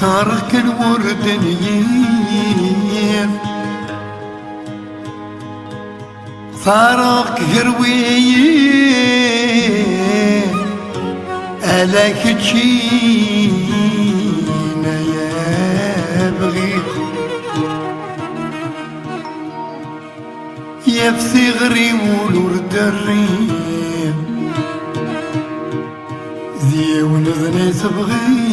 صارك الورد نير صارك هروي ألاك تشينا يا بغي يا بثغري والورد الريم ذي ونذني تبغي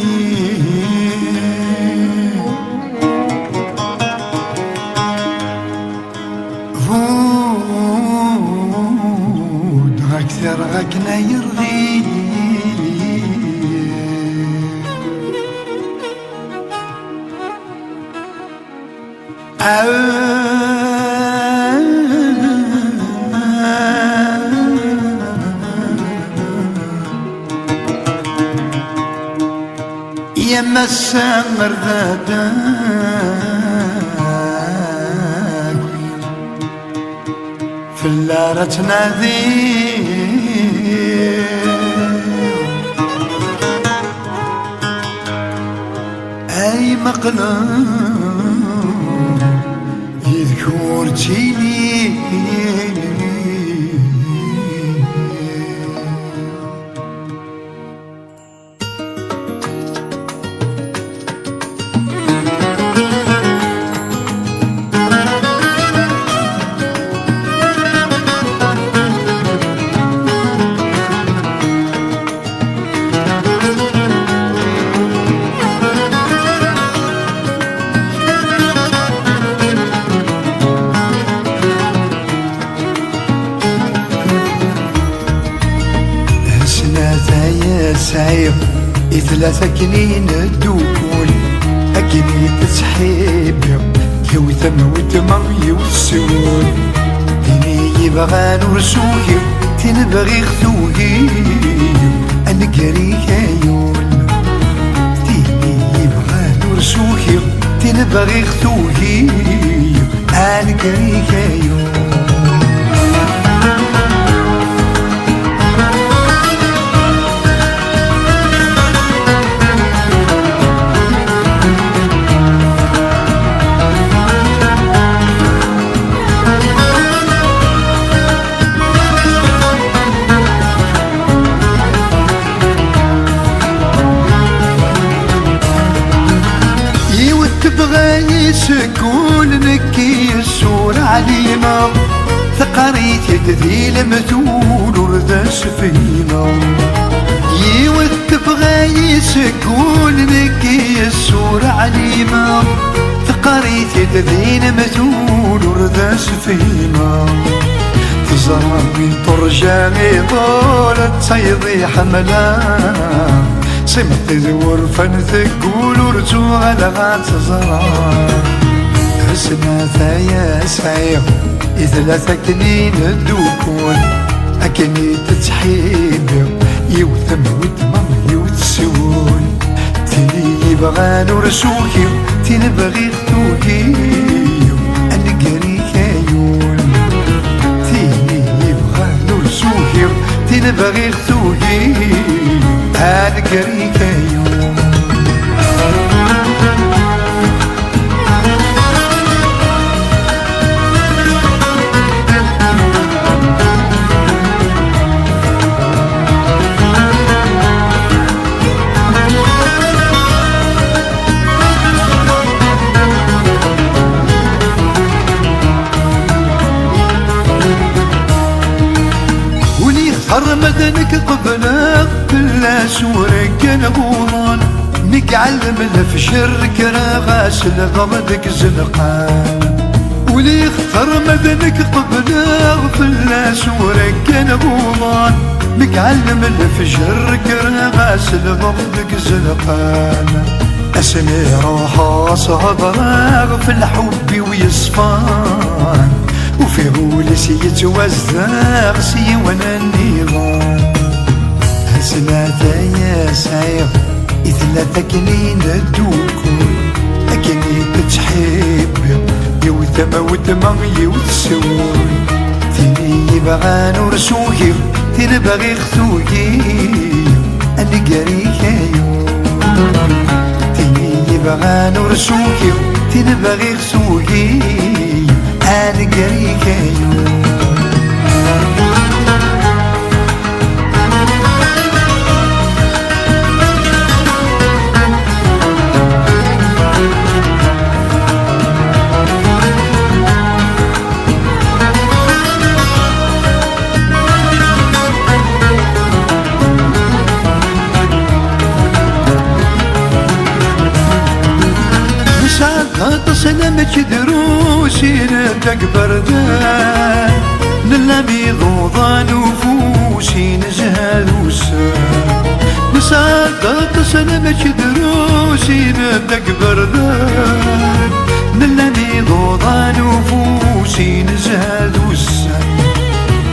فود أكثر غكنا يرغي يما السمر ذاتك في اللارة تنادي أي مقلوب يذكر تيني سايق ثلاثة كنين الدوكول أكني تسحيب يوثم وتمر يوسول تيني يبغى نرسوكي تنبغي خذوكي أنا كريك يول تيني يبغى نرسوكي تنبغي خذوكي أنا كريك يول تبغى يسكون نكي السور علينا ثقريتي تذيل مثول ورد سفينة يوت تبغى يسكون نكي السور علينا ثقريتي تذيل مثول ورد سفينة تزرع من طرجاني ضولت صيدي حملا سمت ذور فنثق ولورتو على غات زرع حسنا يا سعيق ثلاثة كنين الدوكون أكني تتحيب يوثم وتمر يوتسول تيني يبغى نرسوكي تنبغي خذوكي أنا قريك يول تيني يبغى نرسوكي تنبغي خذوكي أنا قريك يوم مدنك قبلك كلا سورك نغوران نقعلم الفشر كرا غاسل غمدك زنقان ولي اختار مدنك قبلك كلا سورك نغوران نقعلم الفشر كرا غاسل غمدك زنقان اسمي روحا صبراغ في الحب ويصفان وفي غولسي يتوزع سي وانا النظام هسناتا يا سعيق ثلاثة كنين الدوكول أكني تتحب يوثم وتمر يوتسول تيني يبغى نرسوكي تنبغي خذوكي أنا قريك يوم تيني يبغى نرسوكي تنبغي خسوكي أنا قريكي تسلمك دروسي تكبر ذا نلبي ضوضا نفوسي نزهد وسام نسعد تسلمك دروسي تكبر ذا نلبي ضوضا نفوسي نزهد وسام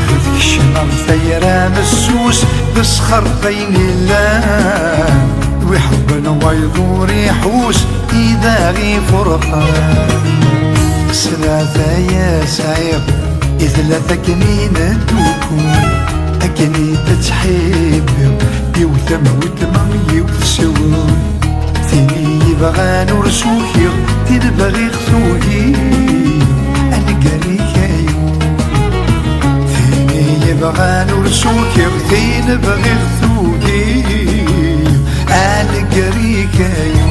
هذيك الشمر ثيرة مسوس تسخر بين الله ويحبنا ويدور يحوس إذا غي فرقان سلاثة يا سعيق إذا لا تكنين الدوكون أكني تتحب يوثم وتم يوثسون ثاني يبغى نرسوكي تنبغي خثوكي أنا قريك أيون ثاني يبغى نرسوكي تنبغي خثوكي أنا قريك أيون